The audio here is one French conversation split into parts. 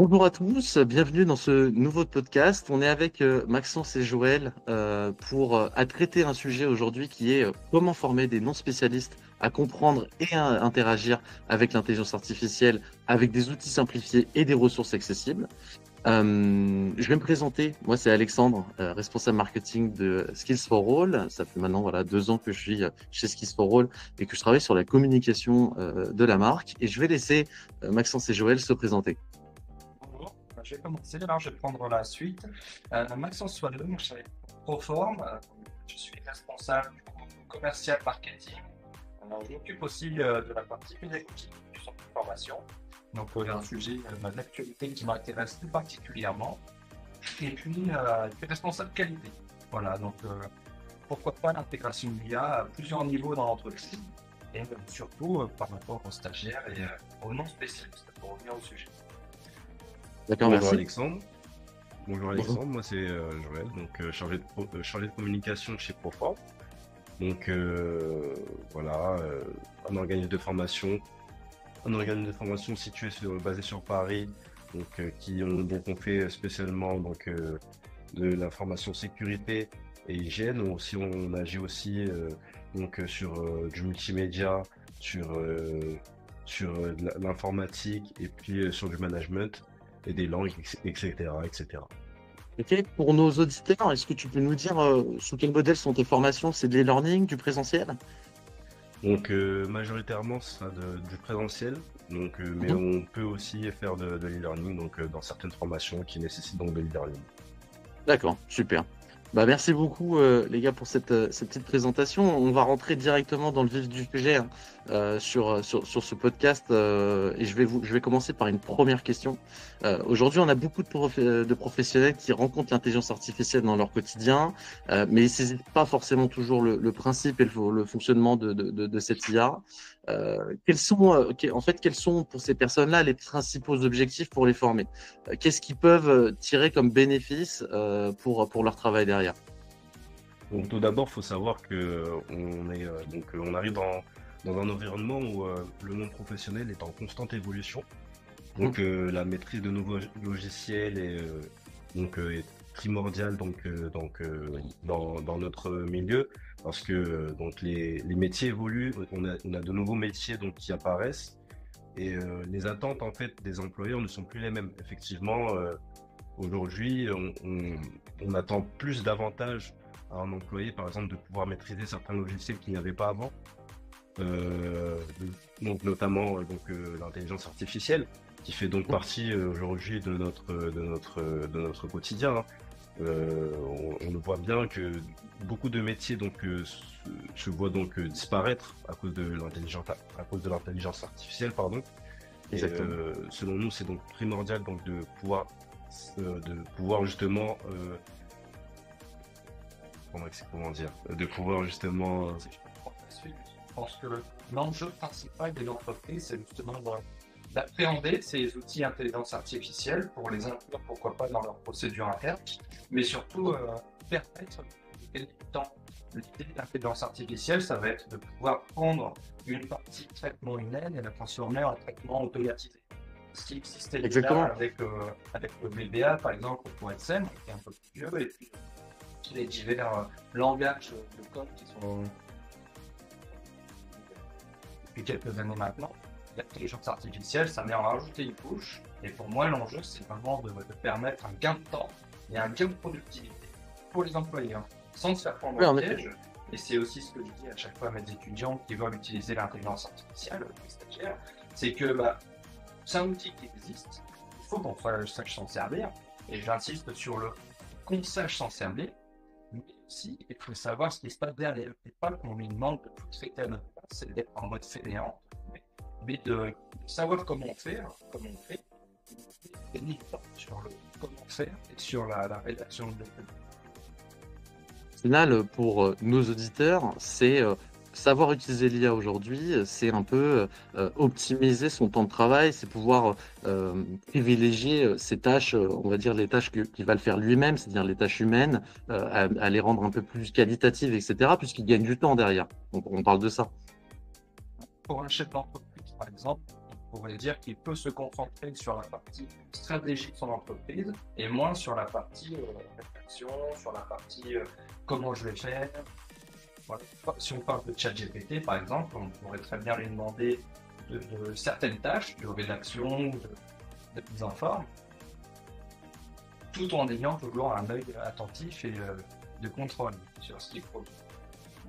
Bonjour à tous, bienvenue dans ce nouveau podcast. On est avec Maxence et Joël pour à traiter un sujet aujourd'hui qui est comment former des non-spécialistes à comprendre et à interagir avec l'intelligence artificielle avec des outils simplifiés et des ressources accessibles. Je vais me présenter. Moi, c'est Alexandre, responsable marketing de Skills for All. Ça fait maintenant 2 ans que je suis chez Skills for All et que je travaille sur la communication de la marque. Et je vais laisser Maxence et Joël se présenter. Bonjour, je vais commencer. Alors, je vais prendre la suite. Maxence Soilleux, moi, je travaille pour Proform. Je suis responsable du coup commercial marketing. Je m'occupe aussi de la partie pédagogique du centre de formation. Donc, il y a un sujet d'actualité qui m'intéresse tout particulièrement. Et puis, je suis responsable qualité. Voilà, donc pourquoi pas l'intégration de l'IA à plusieurs niveaux dans l'entreprise et surtout par rapport aux stagiaires et aux non spécialistes pour revenir au sujet. D'accord, Bonjour merci. Alexandre. Bonjour Bonjour. Alexandre, moi c'est Joël, donc chargé de communication chez Proform. Donc voilà, un organisme de formation, situé basé sur Paris, donc on fait spécialement de la formation sécurité et hygiène. On agit aussi sur du multimédia, sur de l'informatique et puis sur du management et des langues, etc., etc. Ok, pour nos auditeurs, est-ce que tu peux nous dire sous quel modèle sont tes formations? C'est de l'e-learning, du présentiel? Donc majoritairement, ce sera du présentiel, mais Mhm. on peut aussi faire de l'e-learning, dans certaines formations qui nécessitent donc de l'e-learning. D'accord, super. Bah, merci beaucoup les gars pour cette petite présentation. On va rentrer directement dans le vif du sujet hein, sur ce podcast et je vais commencer par une première question. Aujourd'hui, on a beaucoup de professionnels qui rencontrent l'intelligence artificielle dans leur quotidien, mais ils ne saisissent pas forcément toujours le principe et le fonctionnement de cette IA. Quels sont pour ces personnes-là les principaux objectifs pour les former? Qu'est-ce qu'ils peuvent tirer comme bénéfice pour leur travail derrière? Donc tout d'abord, il faut savoir que on arrive dans un environnement où le monde professionnel est en constante évolution. Mhm. La maîtrise de nouveaux logiciels est primordiale dans notre milieu parce que les métiers évoluent, on a de nouveaux métiers qui apparaissent et les attentes en fait des employeurs ne sont plus les mêmes. Effectivement, aujourd'hui, on attend plus d'avantages à un employé, par exemple, de pouvoir maîtriser certains logiciels qu'il n'y avait pas avant, euh, notamment l'intelligence artificielle, qui fait donc partie aujourd'hui de notre quotidien, hein. On le voit bien que beaucoup de métiers se voient disparaître à cause de l'intelligence artificielle, pardon. Et Exactement. selon nous, c'est donc primordial de pouvoir justement comment dire, de pouvoir justement Je pense que l'enjeu principal de l'entreprise, c'est justement d'appréhender ces outils d'intelligence artificielle pour les inclure, pourquoi pas, dans leurs procédures internes, mais surtout permettre de gagner du temps. L'idée de l'intelligence artificielle, ça va être de pouvoir prendre une partie de traitement humain et la transformer en traitement automatisé. Ce qui existait déjà Exactement. avec le VBA, par exemple, pour SN, qui est un peu plus vieux, et puis les divers langages de code qui sont depuis quelques années maintenant. L'intelligence artificielle, ça vient en rajouter une couche. Et pour moi, l'enjeu, c'est vraiment de permettre un gain de temps et un gain de productivité pour les employés, hein, sans se faire prendre Oui, au en effet. piège. Et c'est aussi ce que je dis à chaque fois à mes étudiants qui veulent utiliser l'intelligence artificielle, les stagiaires, c'est que c'est un outil qui existe, il faut qu'on sache s'en servir. Et j'insiste sur le qu'on sache s'en servir, mais aussi il faut savoir ce qui se passe derrière. Et pas qu'on lui demande de tout traiter à notre place, c'est d'être en mode fainéant, mais de savoir comment on fait, et ni pas sur le comment faire et sur la rédaction de Au final, pour nos auditeurs, c'est savoir utiliser l'IA aujourd'hui, c'est un peu optimiser son temps de travail, c'est pouvoir privilégier ses tâches, on va dire les tâches qu'il va le faire lui-même, c'est-à-dire les tâches humaines, à les rendre un peu plus qualitatives, etc., puisqu'il gagne du temps derrière. On parle de ça. pour un chef d'entreprise, par exemple. pourrait dire qu'il peut se concentrer sur la partie stratégie de son entreprise et moins sur la partie réflexion, sur la partie comment je vais faire. Voilà. Si on parle de ChatGPT, par exemple, on pourrait très bien lui demander de certaines tâches, de rédaction, de mise en forme, tout en ayant toujours un œil attentif et de contrôle sur ce qu'il produit.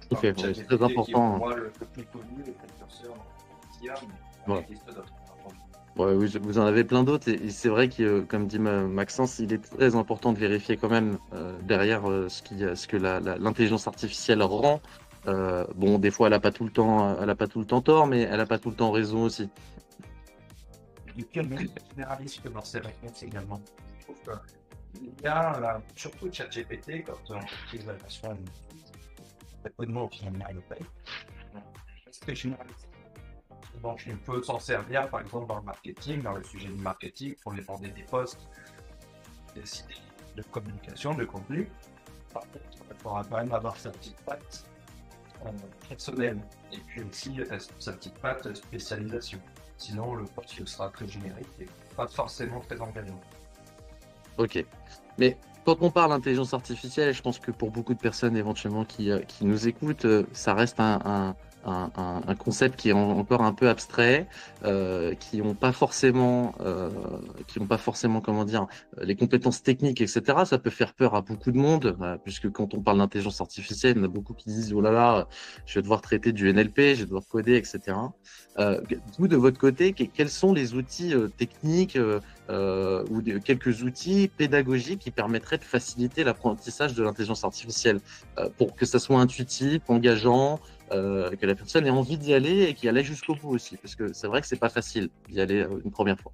Ok, ouais, c'est ChatGPT très qui est pour important. moi le plus connu, le précurseur dans l'IA, mais Ouais. il existe d'autres. Ouais, oui, vous en avez plein d'autres et c'est vrai que, comme dit Maxence, il est très important de vérifier quand même derrière ce que l'intelligence artificielle rend. Bon, des fois, elle a pas tout le temps tort, mais elle a pas tout le temps raison aussi. Et puis, on est généraliste dans ses réponses également. Je trouve que l'IA, surtout ChatGPT, quand on utilise la version d'abonnement finalement à l'OPEC, c'est très généraliste. Donc, on peut s'en servir, par exemple, dans le marketing, dans le sujet du marketing, pour demander des posts, des idées de communication, de contenu. Par contre, il faudra quand même avoir sa petite patte personnelle et puis aussi sa petite patte spécialisation. Sinon, le post sera très générique et pas forcément très engageant. Ok. Mais quand on parle d'intelligence artificielle, je pense que pour beaucoup de personnes éventuellement qui nous écoutent, ça reste un concept qui est encore un peu abstrait, qui ont pas forcément, comment dire, les compétences techniques, etc. Ça peut faire peur à beaucoup de monde, puisque quand on parle d'intelligence artificielle, il y en a beaucoup qui disent, oh là là, je vais devoir traiter du NLP, je vais devoir coder, etc. Vous, de votre côté, quels sont les outils techniques ou quelques outils pédagogiques qui permettraient de faciliter l'apprentissage de l'intelligence artificielle pour que ça soit intuitif, engageant, que la personne ait envie d'y aller et qu'elle aille jusqu'au bout aussi, parce que c'est vrai que c'est pas facile d'y aller une première fois.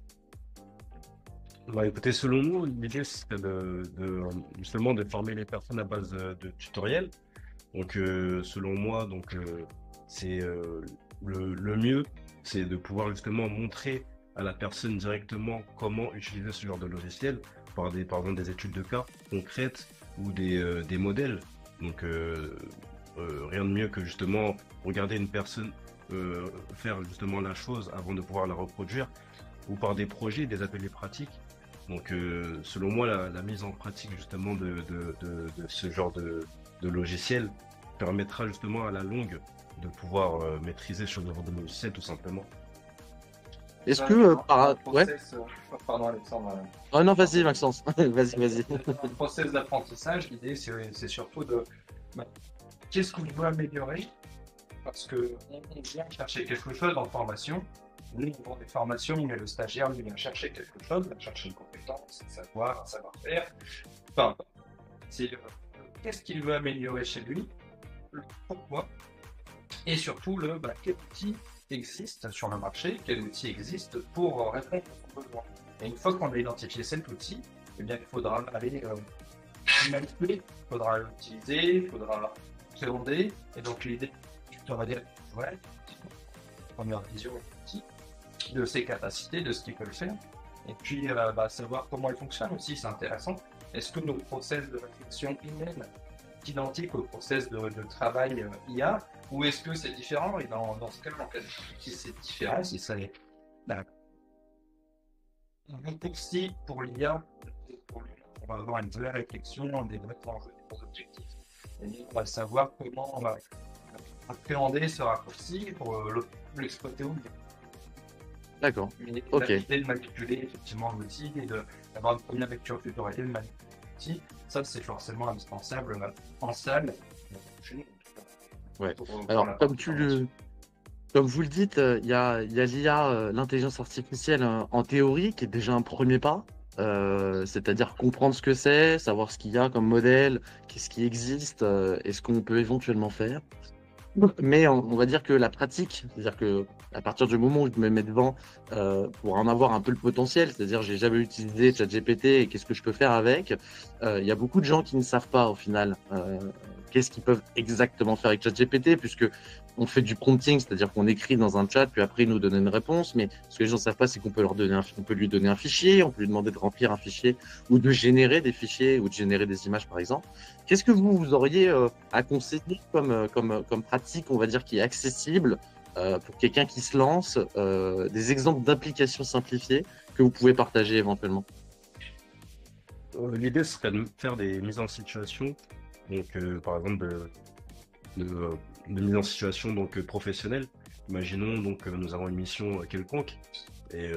Bah, écoutez, selon nous, l'idée c'est justement de former les personnes à base de tutoriels. Donc, selon moi, c'est le mieux, c'est de pouvoir justement montrer à la personne directement comment utiliser ce genre de logiciel par exemple des études de cas concrètes ou des modèles. Donc, rien de mieux que justement regarder une personne faire justement la chose avant de pouvoir la reproduire ou par des projets, des ateliers pratiques. Donc, selon moi, la mise en pratique justement de ce genre de logiciel permettra justement à la longue de pouvoir maîtriser ce genre de logiciel tout simplement. Est-ce Ça, que un ouais. process, pardon Alexandre. Oh non, vas-y Maxence, vas-y. Dans le process d'apprentissage, l'idée c'est surtout de qu'est-ce qu'on doit améliorer parce qu'on vient chercher quelque chose en formation. Nous, on vend des formations, mais le stagiaire lui vient chercher quelque chose, il vient chercher une compétence, un savoir, un savoir-faire. Enfin, c'est qu'est-ce qu'il veut améliorer chez lui, le pourquoi, et surtout quel outil existe sur le marché, quel outil existe pour répondre à son besoin. Et une fois qu'on a identifié cet outil, eh bien, il faudra aller manipuler, il faudra l'utiliser, il faudra appréhender. Et donc l'idée du tutoriel, ouais, première vision de ses capacités, de ce qu'il peut le faire. Et puis savoir comment il fonctionne aussi, c'est intéressant. Est-ce que nos process de réflexion humaine sont identiques aux process de travail IA, ou est-ce que c'est différent? Et dans ce cas, en fait, si c'est différent, si ça est un raccourci pour l'IA, on va avoir une vraie réflexion, des vrais enjeux, des vrais objectifs. Et on va savoir comment on va appréhender ce raccourci pour l'exploiter au mieux. D'accord. Mais Ok. l'idée de manipuler effectivement l'outil et d'avoir une première lecture tutoriel de manipuler l'outil, ça c'est forcément indispensable en salle. Chez nous, Ouais. pour Alors, la partie formation. comme vous le dites, il y a l'IA, l'intelligence artificielle en théorie, qui est déjà un premier pas. C'est-à-dire comprendre ce que c'est, savoir ce qu'il y a comme modèle, qu'est-ce qui existe, et ce qu'on peut éventuellement faire. Mais on va dire que la pratique, c'est-à-dire que à partir du moment où je me mets devant pour en avoir un peu le potentiel, c'est-à-dire j'ai jamais utilisé ChatGPT et qu'est-ce que je peux faire avec, il y a beaucoup de gens qui ne savent pas au final qu'est-ce qu'ils peuvent exactement faire avec ChatGPT, puisque on fait du prompting, c'est-à-dire qu'on écrit dans un chat, puis après il nous donne une réponse. Mais ce que les gens ne savent pas, c'est qu'on peut on peut lui donner un fichier, on peut lui demander de remplir un fichier ou de générer des fichiers ou de générer des images, par exemple. Qu'est-ce que vous auriez à conseiller comme pratique, on va dire, qui est accessible pour quelqu'un qui se lance, des exemples d'applications simplifiées que vous pouvez partager éventuellement. L'idée serait de faire des mises en situation, donc par exemple de, de mise en situation donc professionnelle. Imaginons donc nous avons une mission quelconque et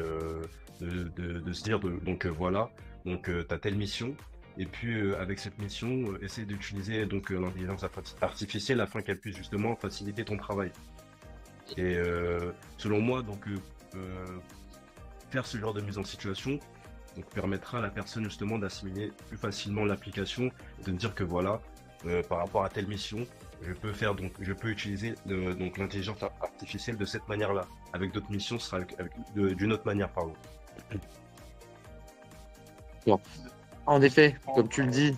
de se dire donc voilà donc tu as telle mission et puis avec cette mission essayer d'utiliser donc l'intelligence artificielle afin qu'elle puisse justement faciliter ton travail. Et selon moi donc faire ce genre de mise en situation donc permettra à la personne justement d'assimiler plus facilement l'application, de me dire que voilà, par rapport à telle mission, je peux utiliser donc l'intelligence artificielle de cette manière-là. Avec d'autres missions, ce sera d'une autre manière, pardon. Bon. En effet, comme tu le dis,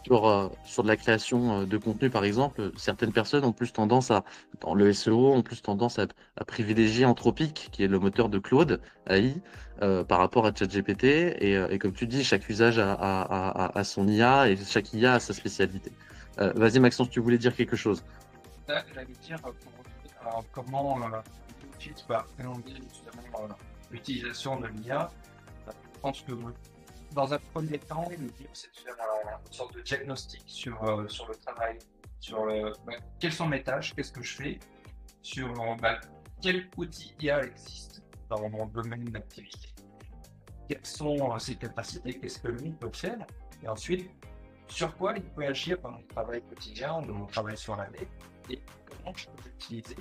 sur de la création de contenu, par exemple, certaines personnes ont plus tendance dans le SEO, ont plus tendance à privilégier Anthropic, qui est le moteur de Claude AI, par rapport à ChatGPT. Et comme tu dis, chaque usage a son IA et chaque IA a sa spécialité. Vas-y, Maxence, tu voulais dire quelque chose? Là, j'allais dire comment l'outil va appréhender justement l'utilisation de l'IA. Je pense que dans un premier temps, le but c'est de faire une sorte de diagnostic sur le travail, quelles sont mes tâches, qu'est-ce que je fais, sur quel outil IA existe dans mon domaine d'activité, quelles sont ses capacités, qu'est-ce que lui peut faire, et ensuite sur quoi il peut agir dans mon travail quotidien, dans mon travail sur l'année, et comment je peux l'utiliser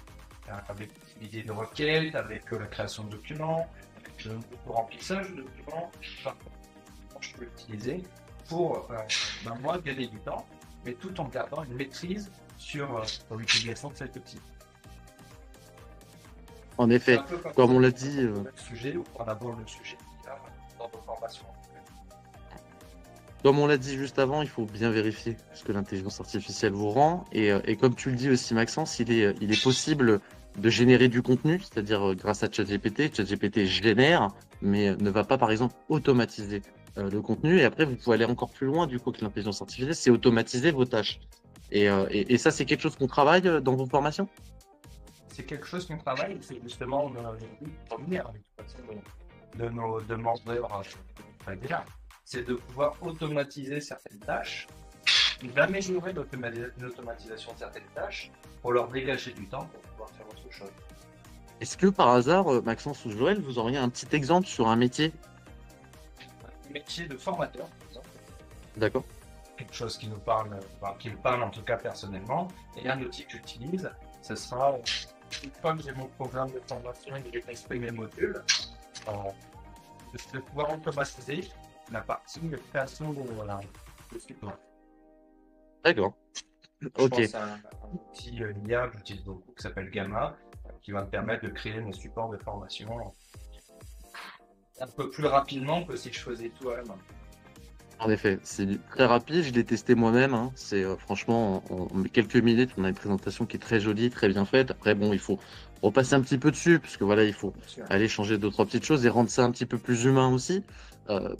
avec l'idée de requête, avec la création de documents, avec le remplissage de documents, comment je peux l'utiliser pour moi gagner du temps, mais tout en gardant une maîtrise sur l'utilisation de cet outil. En effet, comme on l'a dit. Le sujet, ou on aborde le sujet dans nos formations. Comme on l'a dit juste avant, il faut bien vérifier ce que l'intelligence artificielle vous rend. Et comme tu le dis aussi, Maxence, il est possible de générer du contenu, c'est-à-dire grâce à ChatGPT. ChatGPT génère, mais ne va pas, par exemple, automatiser le contenu. Et après, vous pouvez aller encore plus loin, du coup, que l'intelligence artificielle, c'est automatiser vos tâches. Et ça, c'est quelque chose qu'on travaille dans vos formations? C'est quelque chose qu'on travaille, c'est justement une première de nos demandes d'œuvre déjà. C'est de pouvoir automatiser certaines tâches, d'améliorer l'automatisation de certaines tâches pour leur dégager du temps pour pouvoir faire autre chose. Est-ce que par hasard, Maxence ou Joël, vous auriez un petit exemple sur un métier? Un métier de formateur, par exemple. D'accord. Quelque chose qui nous parle, qui me parle en tout cas personnellement, et un outil que j'utilise, ce sera une fois que j'ai mon programme de formation et que j'ai construit mes modules, de pouvoir automatiser la partie de création de support. D'accord. Je Ok. pense à un outil IA que j'utilise beaucoup qui s'appelle Gamma, qui va me permettre de créer mes supports de formation un peu plus rapidement que si je faisais tout à la main. En effet, c'est très rapide, je l'ai testé moi-même, hein. C'est franchement, en quelques minutes, on a une présentation qui est très jolie, très bien faite. Après, bon, il faut repasser un petit peu dessus, parce que voilà, il faut aller changer deux, trois petites choses et rendre ça un petit peu plus humain aussi.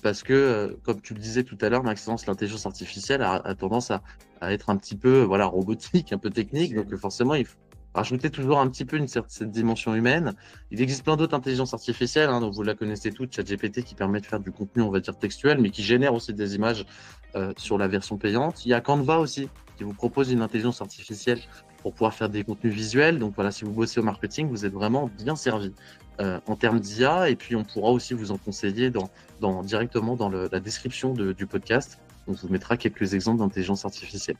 Parce que, comme tu le disais tout à l'heure, Maxence, l'intelligence artificielle a tendance à être un petit peu voilà, robotique, un peu technique. Donc forcément, il faut rajouter toujours un petit peu cette dimension humaine. Il existe plein d'autres intelligences artificielles, hein, donc vous la connaissez toutes, ChatGPT qui permet de faire du contenu, on va dire, textuel, mais qui génère aussi des images sur la version payante. Il y a Canva aussi, qui vous propose une intelligence artificielle pour pouvoir faire des contenus visuels. Donc voilà, si vous bossez au marketing, vous êtes vraiment bien servi en termes d'IA. Et puis, on pourra aussi vous en conseiller directement dans la description du podcast. On vous mettra quelques exemples d'intelligence artificielle.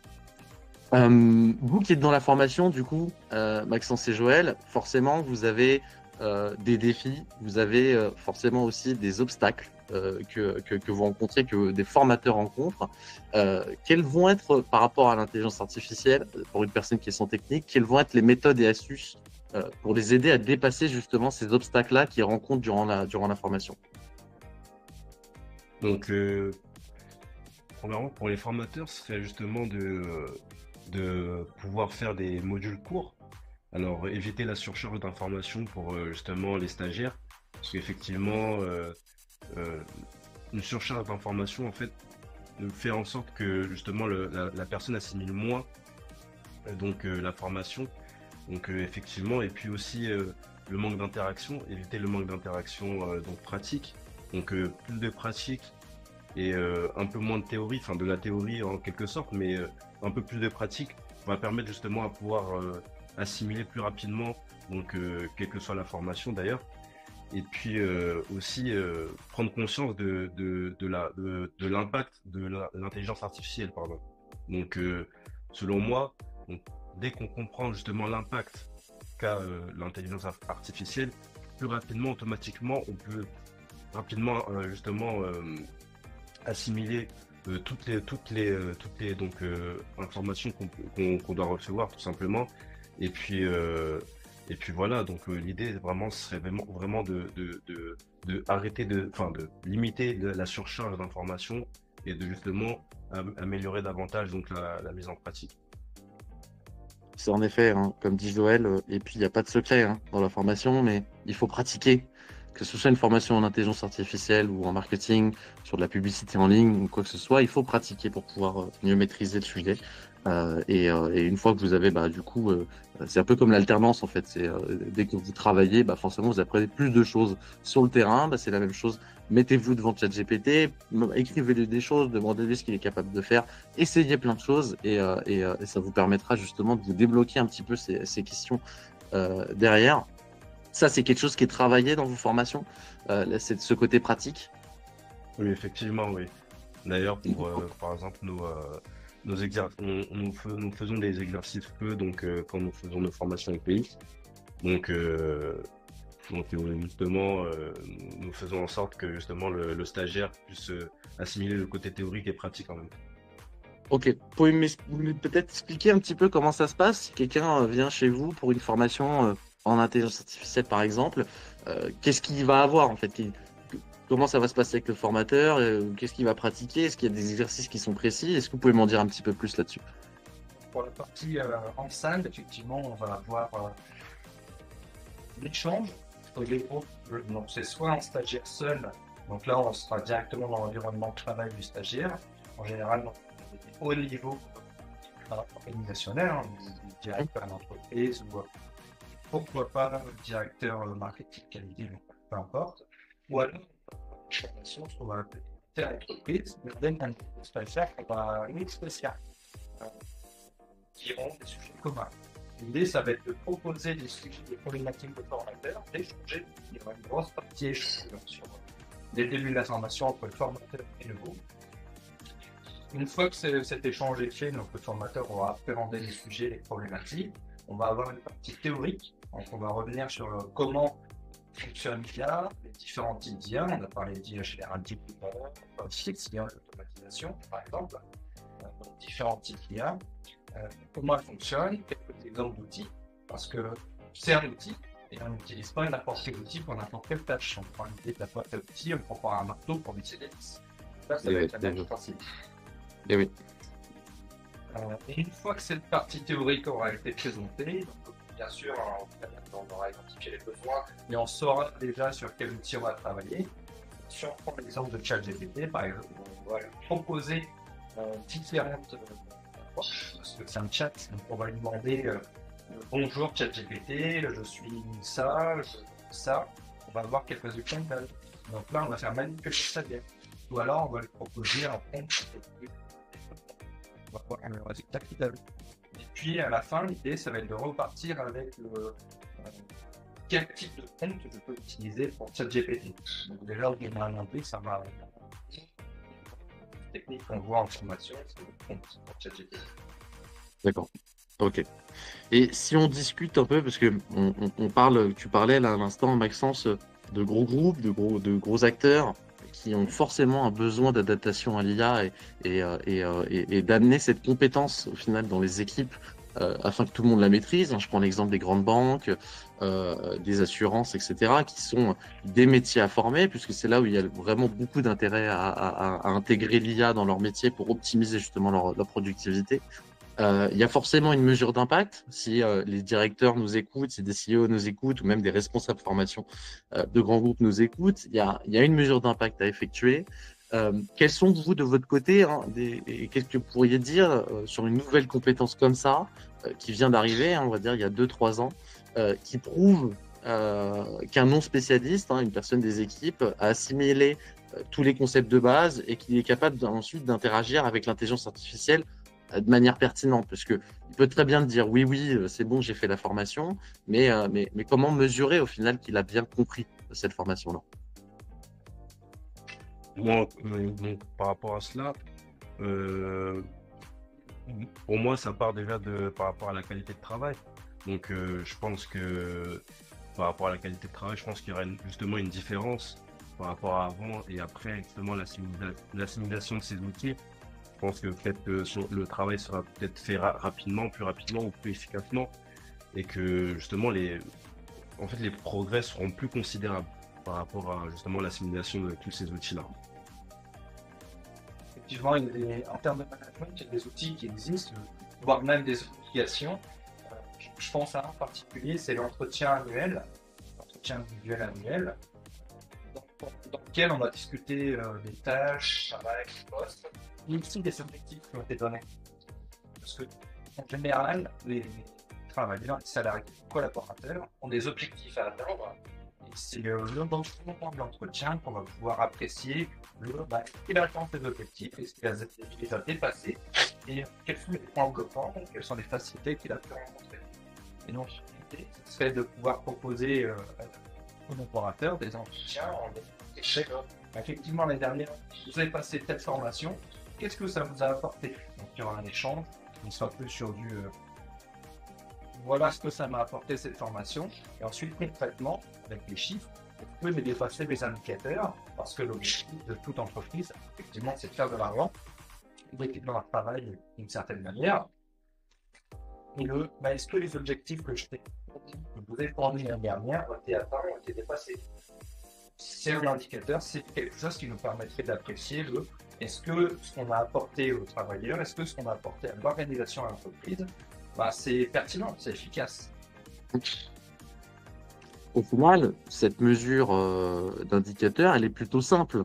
Vous qui êtes dans la formation, du coup, Maxence et Joël, forcément, vous avez des défis, vous avez forcément aussi des obstacles que vous rencontrez, que des formateurs rencontrent. Quelles vont être, par rapport à l'intelligence artificielle, pour une personne qui est sans technique, quelles vont être les méthodes et astuces pour les aider à dépasser justement ces obstacles-là qu'ils rencontrent durant la formation? Donc, premièrement, pour les formateurs, ce serait justement de pouvoir faire des modules courts. Alors, éviter la surcharge d'informations pour justement les stagiaires. Parce qu'effectivement, une surcharge d'informations, en fait, fait en sorte que justement la personne assimile moins donc la formation. Donc effectivement, et puis aussi le manque d'interaction, éviter le manque d'interaction donc pratique. Donc plus de pratique et un peu moins de théorie, enfin de la théorie en quelque sorte, mais un peu plus de pratique va permettre justement à pouvoir assimiler plus rapidement, donc quelle que soit la formation d'ailleurs. Et puis aussi prendre conscience de l'impact de l'intelligence artificielle, pardon. Donc selon moi, donc, dès qu'on comprend justement l'impact qu'a l'intelligence artificielle, plus rapidement, automatiquement, on peut rapidement justement assimiler toutes les donc informations qu'on doit recevoir tout simplement. Et puis voilà, donc l'idée vraiment serait vraiment de arrêter enfin de limiter la surcharge d'informations et de justement améliorer davantage donc la mise en pratique. C'est en effet, hein, comme dit Joël, et puis il n'y a pas de secret hein, dans la formation, mais il faut pratiquer. Que ce soit une formation en intelligence artificielle ou en marketing, sur de la publicité en ligne ou quoi que ce soit, il faut pratiquer pour pouvoir mieux maîtriser le sujet. Et une fois que vous avez, bah, du coup, c'est un peu comme l'alternance en fait. C'est dès que vous travaillez, bah, forcément vous apprenez plus de choses sur le terrain. Bah, c'est la même chose. Mettez-vous devant ChatGPT, écrivez-lui des choses, demandez-lui ce qu'il est capable de faire, essayez plein de choses et ça vous permettra justement de vous débloquer un petit peu ces questions derrière. Ça, c'est quelque chose qui est travaillé dans vos formations, c'est ce côté pratique. Oui, effectivement, oui. D'ailleurs, pour par exemple nous faisons des exercices peu donc quand nous faisons nos formations au pays. Donc justement, nous faisons en sorte que justement le stagiaire puisse assimiler le côté théorique et pratique en même temps. Ok, pouvez peut-être expliquer un petit peu comment ça se passe si quelqu'un vient chez vous pour une formation en intelligence artificielle par exemple, qu'est-ce qu'il va avoir en fait? Comment ça va se passer avec le formateur? Qu'est-ce qu'il va pratiquer? Est-ce qu'il y a des exercices qui sont précis? Est-ce que vous pouvez m'en dire un petit peu plus là-dessus? Pour la partie en salle, effectivement, on va avoir l'échange entre les groupes. Donc, c'est soit un stagiaire seul, donc là, on sera directement dans l'environnement de travail du stagiaire. En général, au niveau organisationnel, hein, directeur d'entreprise ou pourquoi pas directeur marketing qualité, donc, peu importe. Ou alors, formation sur la telle entreprise, mais avec un stagiaire qui va une spéciale qui ont des sujets communs. L'idée, ça va être de proposer des sujets, des problématiques de formateur, d'échanger. Il y aura une grosse partie échange sur dès le début de la formation entre le formateur et le groupe. Une fois que cet échange est fait, donc le formateur aura appréhendé les sujets, les problématiques, on va avoir une partie théorique. Donc on va revenir sur comment fonctionne l'IA, les différents types d'IA. On a parlé d'IA générale, type fixe, l'IA, l'automatisation, par exemple. Donc différents types d'IA. Comment elle fonctionne, quelques exemples d'outils, parce que c'est un outil et on n'utilise pas n'importe quel outil pour n'importe quelle tâche. On prend une idée de n'importe quel outil, on prend un marteau pour lisser des vis. Ça va être la même principe. Et oui. Et une fois que cette partie théorique aura été présentée, donc, bien sûr, on aura identifié les besoins et on saura déjà sur quel outil on va travailler. Si on prend l'exemple de ChatGPT, par exemple, on va lui proposer différentes parce que c'est un chat, donc on va lui demander bonjour ChatGPT, je suis ça, ça. On va avoir quelques résultats. Donc là, on va faire manipuler ça bien. Ou alors, on va lui proposer un prompt. On va voir le résultat qu'il a. Et puis à la fin, l'idée, ça va être de repartir avec quel type de prompt je peux utiliser pour ChatGPT. Donc déjà, on a un indice, ça va. Technique qu'on voit en formation, c'est le prompt pour ChatGPT. D'accord. Ok. Et si on discute un peu, parce que on parle, tu parlais là à l'instant, Maxence, de gros groupes, de gros acteurs qui ont forcément un besoin d'adaptation à l'IA et d'amener cette compétence au final dans les équipes afin que tout le monde la maîtrise. Je prends l'exemple des grandes banques, des assurances, etc., qui sont des métiers à former, puisque c'est là où il y a vraiment beaucoup d'intérêt à intégrer l'IA dans leur métier pour optimiser justement leur productivité. Il y a forcément une mesure d'impact. Si les directeurs nous écoutent, si des CEO nous écoutent, ou même des responsables formation de grands groupes nous écoutent, il y a une mesure d'impact à effectuer. Quels sont, vous, de votre côté, hein, et qu'est-ce que vous pourriez dire sur une nouvelle compétence comme ça, qui vient d'arriver, hein, on va dire il y a 2-3 ans, qui prouve qu'un non-spécialiste, hein, une personne des équipes, a assimilé tous les concepts de base et qu'il est capable ensuite d'interagir avec l'intelligence artificielle de manière pertinente, parce que il peut très bien dire oui, oui, c'est bon, j'ai fait la formation, mais comment mesurer au final qu'il a bien compris cette formation-là? Moi, donc, par rapport à cela, euh, pour moi, ça part déjà par rapport à la qualité de travail. Donc, je pense que par rapport à la qualité de travail, je pense qu'il y aura justement une différence par rapport à avant et après, justement, l'assimilation de ces outils. Je pense que peut-être que le travail sera peut-être fait rapidement, plus rapidement ou plus efficacement et que justement, en fait, les progrès seront plus considérables par rapport à justement l'assimilation de tous ces outils-là. Effectivement, en termes de management, il y a des outils qui existent, voire même des obligations. Je pense à un en particulier, c'est l'entretien individuel annuel, dans lequel on va discuter des tâches, travail, postes, et aussi des objectifs qui ont été donnés. Parce que, en général, les travailleurs, les salariés, les collaborateurs ont des objectifs à atteindre. Et c'est le moment de l'entretien qu'on va pouvoir apprécier il atteint ses objectifs, est-ce qu'il les a dépassés, et quels sont les points bloquants, quelles sont les facilités qu'il a pu rencontrer. Et donc, l'idée, ce serait de pouvoir proposer aux collaborateurs des entretiens en échec. Effectivement, l'année dernière, vous avez passé telle formation, qu'est-ce que ça vous a apporté? Donc, il y aura un échange, on sera plus sur du voilà ce que ça m'a apporté cette formation, et ensuite, concrètement, avec les chiffres, on peut dépasser les indicateurs, parce que l'objectif de toute entreprise, effectivement, c'est de faire de l'argent, dans leur travail d'une certaine manière. Et est-ce que les objectifs que je vous ai fournis l'année dernière ont été atteints, ont été dépassés? C'est un indicateur, c'est quelque chose qui nous permettrait d'apprécier est-ce que ce qu'on a apporté aux travailleurs, est-ce que ce qu'on a apporté à l'organisation à l'entreprise, c'est pertinent, c'est efficace. Au final, cette mesure d'indicateur, elle est plutôt simple,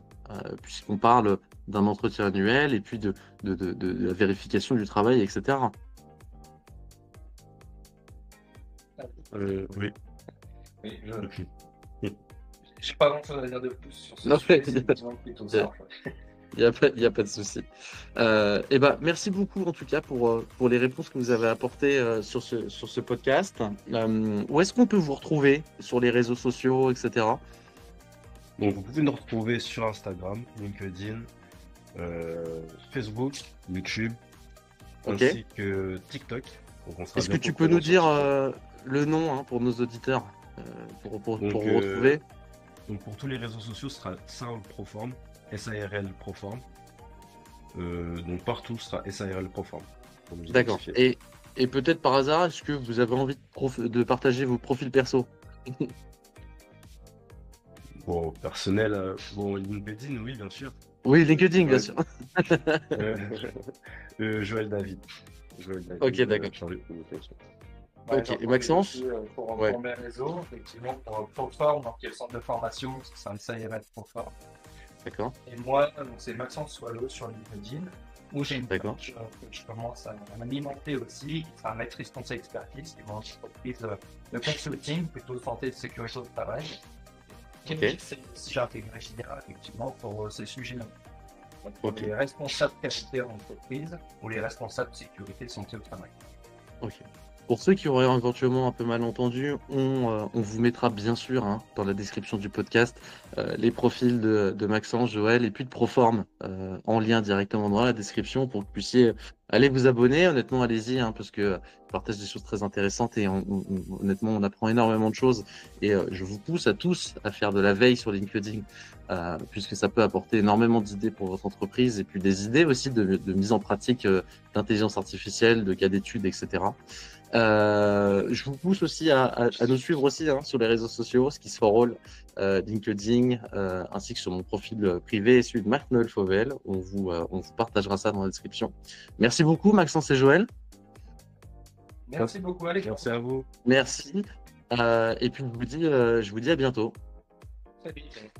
puisqu'on parle d'un entretien annuel et puis de la vérification du travail, etc. Oui. Oui, Ok. j'ai pas grand-chose à dire de plus sur ce Non, sujet, mais- c'est disons plutôt simple. Il y a pas de souci. Merci beaucoup en tout cas pour les réponses que vous avez apportées sur ce podcast. Où est-ce qu'on peut vous retrouver sur les réseaux sociaux, etc. Donc, vous pouvez nous retrouver sur Instagram, LinkedIn, Facebook, YouTube, Ok. ainsi que TikTok. Donc, on sera Est-ce que bientôt tu peux nous présent sur dire TikTok. le nom, hein, pour nos auditeurs, pour Donc, vous retrouver? Donc, pour tous les réseaux sociaux, ce sera Sarl Proform, SARL Proform. Donc, partout, ce sera SARL Proform. Pour nous D'accord. identifier. Et peut-être par hasard, est-ce que vous avez envie de partager vos profils perso? Bon, personnel, bon, LinkedIn, oui, bien sûr. Oui, LinkedIn, bien Ouais. sûr. Joël David. Ok, d'accord. Chargé de communication. Ok. Et Maxence? Pour Ouais. mes réseaux, effectivement, pour Proform, donc il y a le centre de formation, c'est un SARL Proform. D'accord. Et moi, donc, c'est Maxence Soileau sur LinkedIn, où j'ai une D'accord. page que je commence à m'alimenter aussi, qui sera maîtrise conseil expertise, qui est mon entreprise de consulting, plutôt santé et sécurité au travail. Ok. C'est aussi j'ai intégré JDA, effectivement, pour ces sujets-là. Donc, pour Ok. les responsables qualité en entreprise ou les responsables sécurité santé au travail. Ok. Pour ceux qui auraient éventuellement un peu mal entendu, on vous mettra bien sûr, hein, dans la description du podcast les profils de Maxence, Joël et puis de Proform en lien directement dans la description pour que vous puissiez aller vous abonner. Honnêtement, allez-y, hein, parce que je partage des choses très intéressantes et honnêtement, on apprend énormément de choses. Et je vous pousse à tous à faire de la veille sur LinkedIn, puisque ça peut apporter énormément d'idées pour votre entreprise et puis des idées aussi de mise en pratique d'intelligence artificielle, de cas d'études, etc. Je vous pousse aussi à nous suivre aussi, hein, sur les réseaux sociaux, Skills for All, LinkedIn, ainsi que sur mon profil privé et celui de Marc-Noël Fauvel. On vous partagera ça dans la description. Merci beaucoup, Maxence et Joël. Merci beaucoup, Alex. Merci à vous. Merci. Et puis je vous dis à bientôt. Très vite.